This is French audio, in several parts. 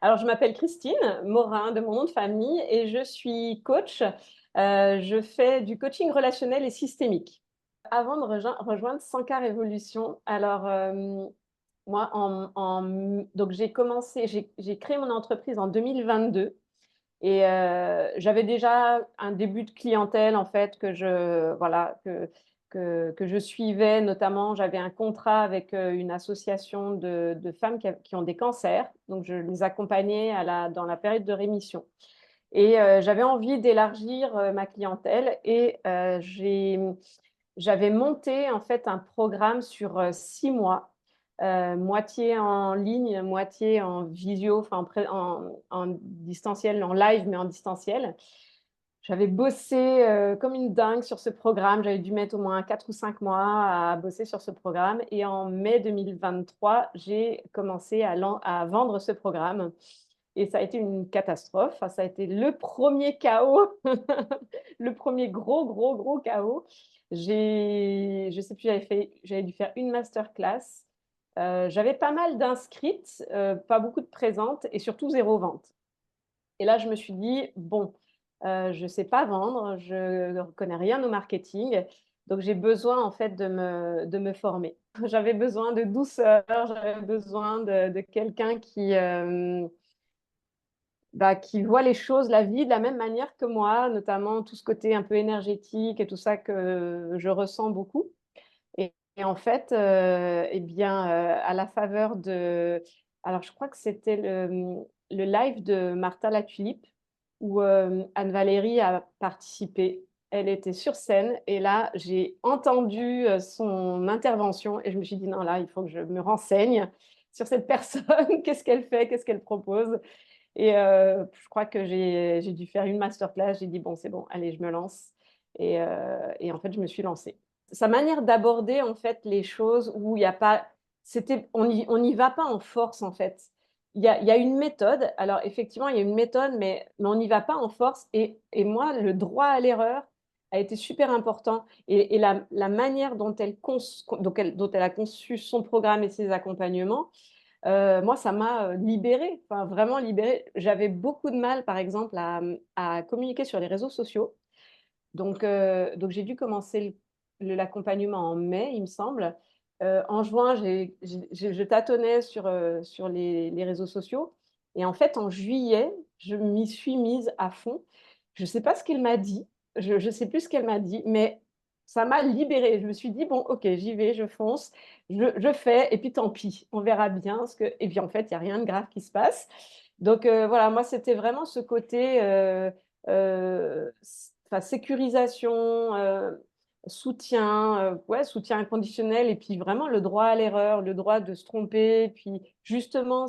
Alors, je m'appelle Christine Morin de mon nom de famille et je suis coach. Je fais du coaching relationnel et systémique. Avant de rejoindre 100K Révolution, moi, donc j'ai créé mon entreprise en 2022 et j'avais déjà un début de clientèle en fait que je suivais. Notamment, j'avais un contrat avec une association de femmes qui ont des cancers. Donc, je les accompagnais dans la période de rémission. Et j'avais envie d'élargir ma clientèle et j'avais monté en fait un programme sur 6 mois, moitié en ligne, moitié en visio, enfin en distanciel, en live, mais en distanciel. J'avais bossé comme une dingue sur ce programme. J'avais dû mettre au moins 4 ou 5 mois à bosser sur ce programme. Et en mai 2023, j'ai commencé à vendre ce programme. Et ça a été une catastrophe. Enfin, ça a été le premier chaos, le premier gros, gros, gros chaos. Je sais plus, j'avais dû faire une masterclass. J'avais pas mal d'inscrites, pas beaucoup de présentes et surtout zéro vente. Et là, je me suis dit, bon, je ne sais pas vendre, je ne connais rien au marketing, donc j'ai besoin en fait de me former. J'avais besoin de douceur, j'avais besoin de quelqu'un qui voit les choses, la vie de la même manière que moi, notamment tout ce côté un peu énergétique et tout ça que je ressens beaucoup. Et en fait, eh bien, à la faveur de... Alors, je crois que c'était le live de Martha la Tulipe où Anne-Valérie a participé. Elle était sur scène et là, j'ai entendu son intervention et je me suis dit, non, là, il faut que je me renseigne sur cette personne, qu'est-ce qu'elle fait, qu'est-ce qu'elle propose. Et je crois que j'ai dû faire une masterclass. J'ai dit, bon, c'est bon, allez, je me lance. Et en fait, je me suis lancée. Sa manière d'aborder, en fait, les choses où il n'y a pas... on n'y va pas en force, en fait. Il y a une méthode. Alors, effectivement, il y a une méthode, mais on n'y va pas en force. Et moi, le droit à l'erreur a été super important. Et la manière dont elle a conçu son programme et ses accompagnements, moi, ça m'a libérée, enfin vraiment libérée. J'avais beaucoup de mal, par exemple, à communiquer sur les réseaux sociaux. Donc j'ai dû commencer l'accompagnement en mai, il me semble. En juin, je tâtonnais sur les réseaux sociaux. Et en fait, en juillet, je m'y suis mise à fond. Je ne sais pas ce qu'elle m'a dit. Je ne sais plus ce qu'elle m'a dit, mais ça m'a libérée. Je me suis dit, bon, ok, j'y vais, je fonce, je fais, et puis tant pis, on verra bien. Et puis en fait, il n'y a rien de grave qui se passe. Donc voilà, moi, c'était vraiment ce côté euh, enfin, sécurisation, soutien, ouais, soutien inconditionnel, et puis vraiment le droit à l'erreur, le droit de se tromper, puis justement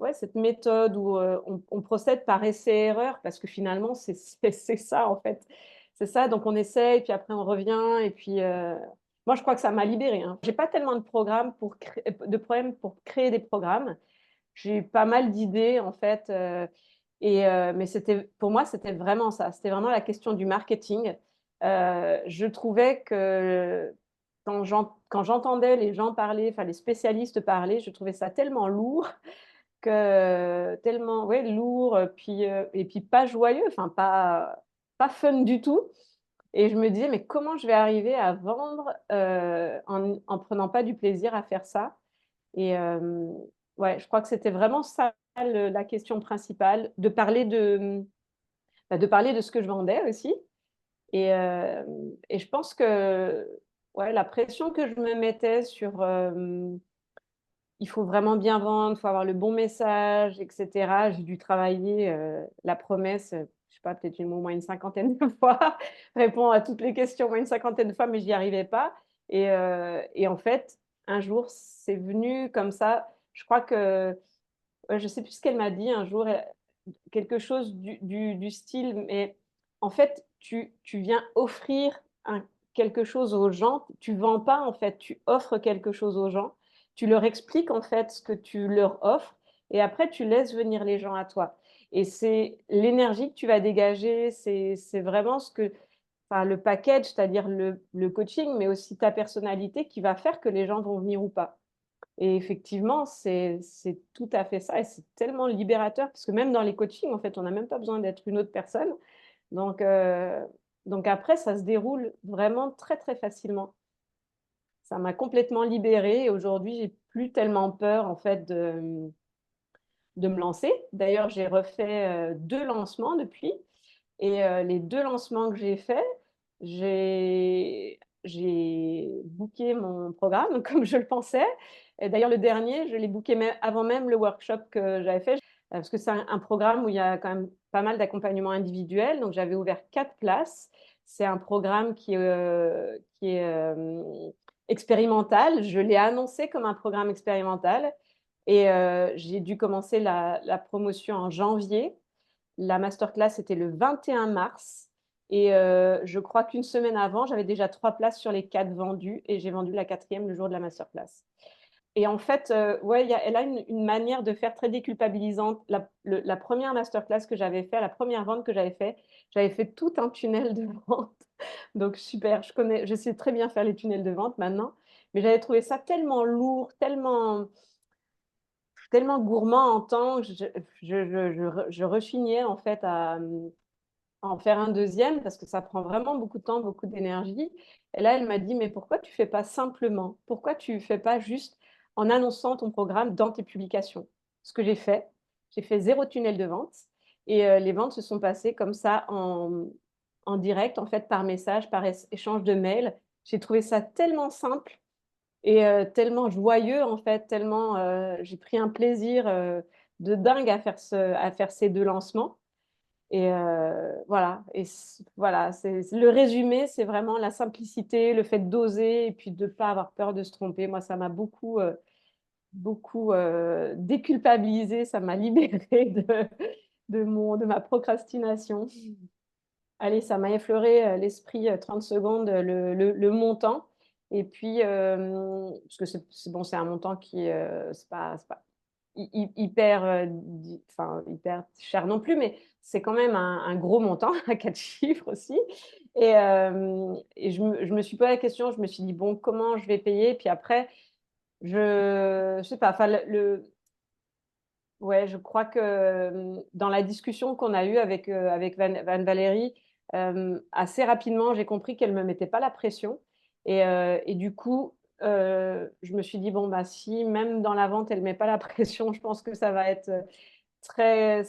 ouais, cette méthode où on procède par essai-erreur, parce que finalement, c'est ça en fait. C'est ça, donc on essaye, puis après on revient, et puis moi je crois que ça m'a libérée. Hein. J'ai pas tellement de problèmes pour créer des programmes. J'ai eu pas mal d'idées en fait, mais pour moi, c'était vraiment ça. C'était vraiment la question du marketing. Je trouvais que quand j'entendais les gens parler, enfin les spécialistes parler, je trouvais ça tellement lourd tellement ouais, lourd, et puis pas joyeux, enfin pas fun du tout. Et je me disais, mais comment je vais arriver à vendre en prenant pas du plaisir à faire ça? Et ouais, je crois que c'était vraiment ça la question principale, de parler de ce que je vendais aussi. Et je pense que ouais, la pression que je me mettais sur il faut vraiment bien vendre, il faut avoir le bon message, etc. J'ai dû travailler la promesse, je sais pas, peut-être au moins une cinquantaine de fois, répondre à toutes les questions au moins une cinquantaine de fois, mais je n'y arrivais pas. Et en fait, un jour, c'est venu comme ça. Je crois que, ouais, je sais plus ce qu'elle m'a dit un jour, quelque chose du style, mais en fait, tu viens offrir quelque chose aux gens, tu vends pas en fait, tu offres quelque chose aux gens, tu leur expliques en fait ce que tu leur offres et après tu laisses venir les gens à toi. Et c'est l'énergie que tu vas dégager, c'est vraiment enfin, le package, c'est-à-dire le coaching, mais aussi ta personnalité qui va faire que les gens vont venir ou pas. Et effectivement, c'est tout à fait ça et c'est tellement libérateur parce que même dans les coachings, en fait, on n'a même pas besoin d'être une autre personne. Donc, heu, donc après, ça se déroule vraiment très, très facilement. Ça m'a complètement libérée et aujourd'hui, j'ai plus tellement peur, en fait, de me lancer. D'ailleurs, j'ai refait, 2 lancements depuis et les 2 lancements que j'ai faits, j'ai booké mon programme comme je le pensais et d'ailleurs le dernier, je l'ai booké mê avant même le workshop que j'avais fait, parce que c'est un programme où il y a quand même pas mal d'accompagnement individuel, donc j'avais ouvert 4 places. C'est un programme qui est expérimental. Je l'ai annoncé comme un programme expérimental et j'ai dû commencer la promotion en janvier. La masterclass, c'était le 21 mars et je crois qu'une semaine avant, j'avais déjà 3 places sur les 4 vendues et j'ai vendu la quatrième le jour de la masterclass. Et en fait, ouais, elle a une manière de faire très déculpabilisante. La première masterclass que j'avais fait, la première vente que j'avais fait tout un tunnel de vente. Donc super, je sais très bien faire les tunnels de vente maintenant, mais j'avais trouvé ça tellement lourd, tellement gourmand en temps, je rechignais en fait à en faire un deuxième parce que ça prend vraiment beaucoup de temps, beaucoup d'énergie. Et là, elle m'a dit, mais pourquoi tu fais pas simplement? Pourquoi tu fais pas juste en annonçant ton programme dans tes publications? Ce que j'ai fait 0 tunnel de vente et les ventes se sont passées comme ça en direct, en fait, par message, par échange de mails. J'ai trouvé ça tellement simple et tellement joyeux en fait, tellement, j'ai pris un plaisir, de dingue à faire ces 2 lancements et voilà et voilà, c'est le résumé, c'est vraiment la simplicité, le fait d'oser et puis de pas avoir peur de se tromper. Moi, ça m'a beaucoup, déculpabilisée, ça m'a libérée de ma procrastination. Allez, ça m'a effleuré, l'esprit, 30 secondes, le montant et puis, parce que c'est bon, c'est un montant qui, c'est pas hyper, enfin, hyper cher non plus, mais c'est quand même un gros montant à 4 chiffres aussi et je me suis posé la question, je me suis dit: «Bon, comment je vais payer?» Puis après, je sais pas, enfin ouais, je crois que, dans la discussion qu'on a eue avec Van Valérie, assez rapidement, j'ai compris qu'elle me mettait pas la pression et du coup, je me suis dit: «Bon, bah, si même dans la vente, elle met pas la pression, je pense que ça va être, très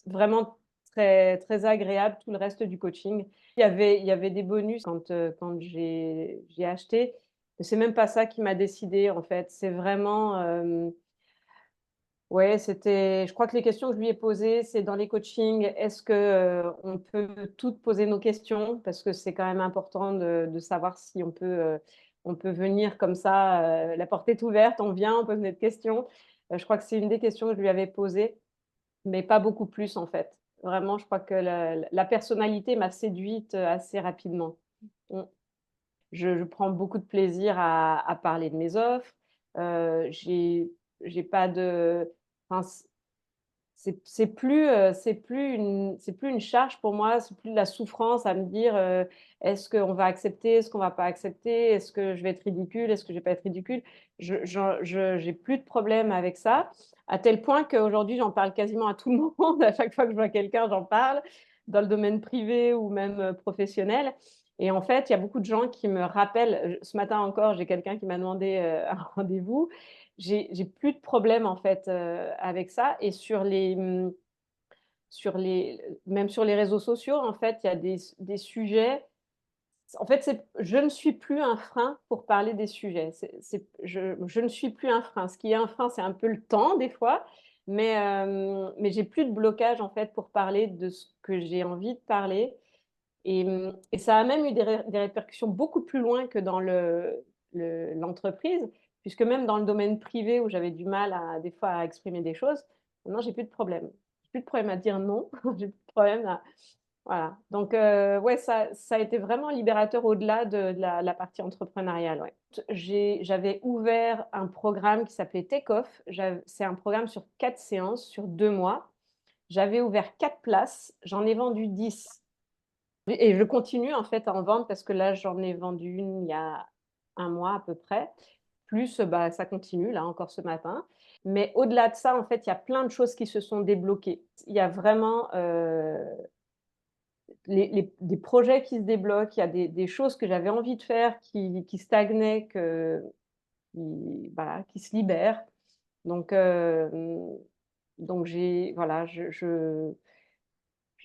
vraiment très très agréable tout le reste du coaching». Il y avait des bonus quand j'ai acheté, mais c'est même pas ça qui m'a décidée, en fait. C'est vraiment, ouais, je crois que les questions que je lui ai posées, c'est dans les coachings, est-ce que, on peut toutes poser nos questions? Parce que c'est quand même important de savoir si on peut venir comme ça, la porte est ouverte, on vient, on pose notre question. Je crois que c'est une des questions que je lui avais posées, mais pas beaucoup plus, en fait. Vraiment, je crois que la personnalité m'a séduite, assez rapidement. Mmh. Je prends beaucoup de plaisir à parler de mes offres. J'ai pas de enfin, c'est plus une charge pour moi, c'est plus de la souffrance à me dire, «Est-ce qu'on va accepter? Est-ce qu'on va pas accepter? Est-ce que je vais être ridicule? Est-ce que je vais pas être ridicule?» Je j'ai plus de problème avec ça, à tel point qu'aujourd'hui, j'en parle quasiment à tout le monde. À chaque fois que je vois quelqu'un, j'en parle, dans le domaine privé ou même, professionnel et en fait, il y a beaucoup de gens qui me rappellent, ce matin encore, j'ai quelqu'un qui m'a demandé, un rendez-vous. J'ai plus de problème en fait, avec ça et sur les même sur les réseaux sociaux, en fait, il y a des sujets en fait, je ne suis plus un frein pour parler des sujets. Je ne suis plus un frein. Ce qui est un frein, c'est un peu le temps des fois, mais j'ai plus de blocage en fait pour parler de ce que j'ai envie de parler et ça a même eu des répercussions beaucoup plus loin que dans l'entreprise, puisque même dans le domaine privé où j'avais du mal à des fois à exprimer des choses, maintenant j'ai plus de problème. J'ai plus de problème à dire non, j'ai plus de problème à voilà. Donc ouais, ça a été vraiment libérateur au-delà de la partie entrepreneuriale, ouais. J'avais ouvert un programme qui s'appelait Take Off. C'est un programme sur 4 séances, sur 2 mois. J'avais ouvert 4 places, j'en ai vendu 10. Et je continue en fait à en vendre parce que là, j'en ai vendu une il y a un mois à peu près plus, bah, ça continue, là, encore ce matin. Mais au-delà de ça, en fait, il y a plein de choses qui se sont débloquées. Il y a vraiment des projets qui se débloquent, il y a des choses que j'avais envie de faire qui stagnaient, voilà, qui se libèrent. Donc, voilà, je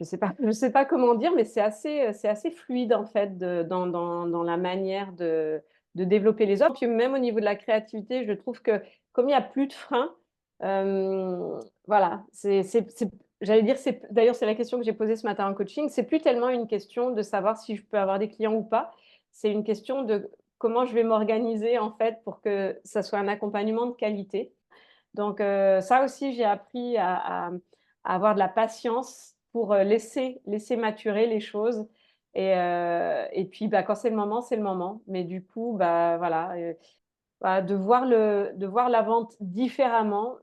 sais pas comment dire, mais c'est assez fluide en fait dans la manière de développer les autres. Puis même au niveau de la créativité, je trouve que comme il y a plus de frein, voilà, j'allais dire, d'ailleurs, c'est la question que j'ai posée ce matin en coaching, c'est plus tellement une question de savoir si je peux avoir des clients ou pas, c'est une question de comment je vais m'organiser en fait pour que ça soit un accompagnement de qualité. Donc, ça aussi, j'ai appris à avoir de la patience pour laisser maturer les choses. Et puis, bah, quand c'est le moment, c'est le moment. Mais du coup, bah, voilà, bah, de voir la vente différemment,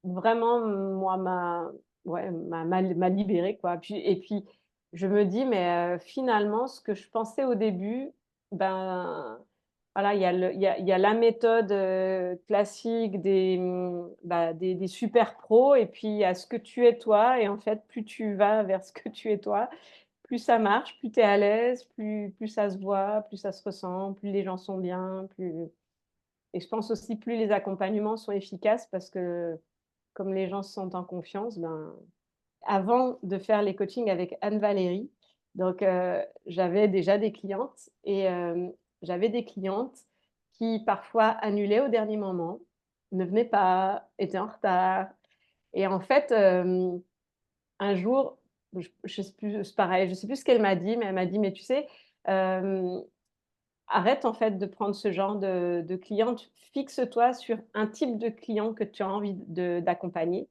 vraiment, moi, ouais, m'a libérée, quoi. Et puis, je me dis, mais finalement, ce que je pensais au début, ben, voilà, il y a la méthode classique bah, des super pros, et puis il y a ce que tu es toi. Et en fait, plus tu vas vers ce que tu es toi, plus ça marche, plus tu es à l'aise, plus ça se voit, plus ça se ressent, plus les gens sont bien, et je pense aussi plus les accompagnements sont efficaces parce que comme les gens se sentent en confiance, ben, avant de faire les coachings avec Anne-Valérie, donc j'avais déjà des clientes, et j'avais des clientes qui parfois annulaient au dernier moment, ne venaient pas, étaient en retard. Et en fait, un jour, je sais plus, c'est pareil, je sais plus ce qu'elle m'a dit, mais elle m'a dit: «Mais tu sais, hem, arrête en fait de prendre ce genre de cliente, fixe-toi sur un type de client que tu as envie d'accompagner,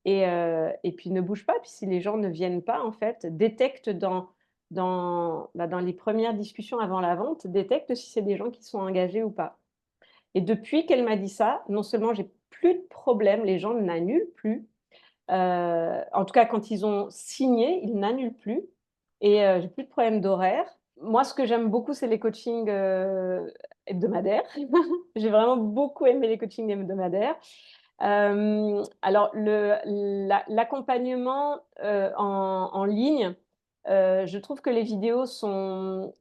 et puis ne bouge pas. Puis si les gens ne viennent pas, en fait, détecte dans les premières discussions avant la vente, détecte si c'est des gens qui sont engagés ou pas». Et depuis qu'elle m'a dit ça, non seulement j'ai plus de problème, les gens n'annulent plus, en tout cas quand ils ont signé, ils n'annulent plus, et j'ai plus de problème d'horaire. Moi, ce que j'aime beaucoup, c'est les coachings, hebdomadaires. J'ai vraiment beaucoup aimé les coachings hebdomadaires. Alors l'accompagnement, en ligne, je trouve que les vidéos sont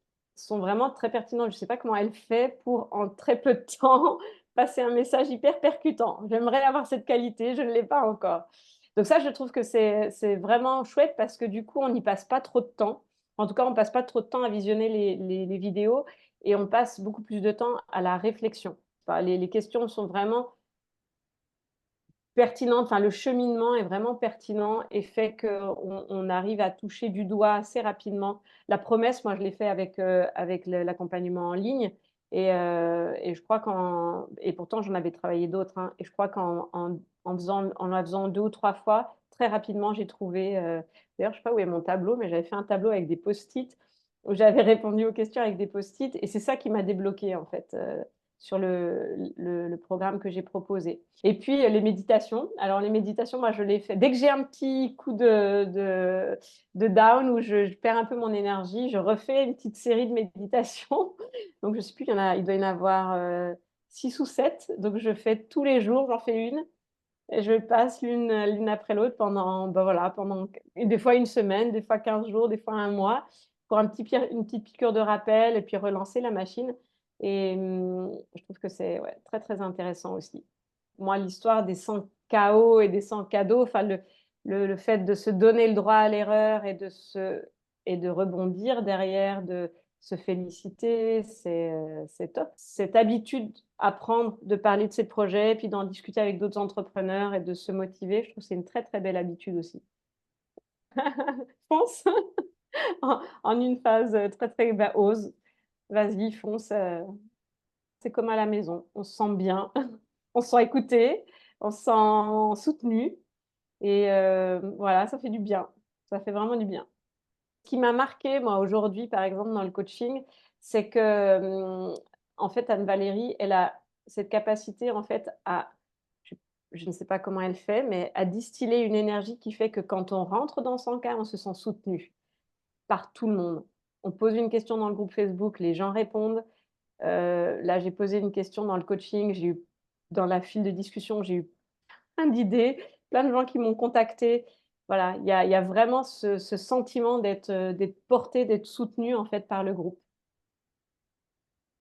vraiment très pertinentes. Je ne sais pas comment elle fait pour, en très peu de temps, passer un message hyper percutant. J'aimerais avoir cette qualité, je ne l'ai pas encore. Donc ça, je trouve que c'est vraiment chouette parce que du coup, on n'y passe pas trop de temps. En tout cas, on passe pas trop de temps à visionner les vidéos, et on passe beaucoup plus de temps à la réflexion. Enfin, les questions sont vraiment pertinente, enfin le cheminement est vraiment pertinent et fait qu'on arrive à toucher du doigt assez rapidement. La promesse, moi je l'ai fait avec l'accompagnement en ligne, et je crois et pourtant j'en avais travaillé d'autres, hein, et je crois en la faisant 2 ou 3 fois, très rapidement j'ai trouvé, d'ailleurs je sais pas où est mon tableau, mais j'avais fait un tableau avec des post-it où j'avais répondu aux questions avec des post-it, et c'est ça qui m'a débloquée en fait, sur le programme que j'ai proposé. Et puis, les méditations. Alors les méditations, moi, je les fais dès que j'ai un petit coup de down, où je perds un peu mon énergie, je refais une petite série de méditations. Donc je sais plus, il doit y en avoir 6 ou 7. Donc je fais tous les jours, j'en fais une, et je passe l'une après l'autre pendant, bah, voilà, des fois une semaine, des fois 15 jours, des fois un mois, pour une petite piqûre de rappel, et puis relancer la machine. Et je trouve que c'est, ouais, très, très intéressant aussi. Moi, l'histoire des 100 KO et des 100 cadeaux, enfin le fait de se donner le droit à l'erreur, et de rebondir derrière, de se féliciter, c'est top. Cette habitude à prendre de parler de ses projets, puis d'en discuter avec d'autres entrepreneurs et de se motiver, je trouve que c'est une très, très belle habitude aussi. Fonce en une phase très, très, bah, ose. Vas-y, fonce, c'est comme à la maison, on se sent bien, on se sent écouté, on se sent soutenu, et voilà, ça fait du bien. Ça fait vraiment du bien. Ce qui m'a marqué, moi, aujourd'hui, par exemple, dans le coaching, c'est que, en fait, Anne-Valérie, elle a cette capacité, en fait, je je ne sais pas comment elle fait, mais à distiller une énergie qui fait que quand on rentre dans son cas, on se sent soutenu par tout le monde. On pose une question dans le groupe Facebook, les gens répondent. Là, j'ai posé une question dans le coaching, dans la file de discussion, j'ai eu plein d'idées, plein de gens qui m'ont contacté. Voilà, il y a vraiment ce sentiment d'être porté, d'être soutenu en fait par le groupe.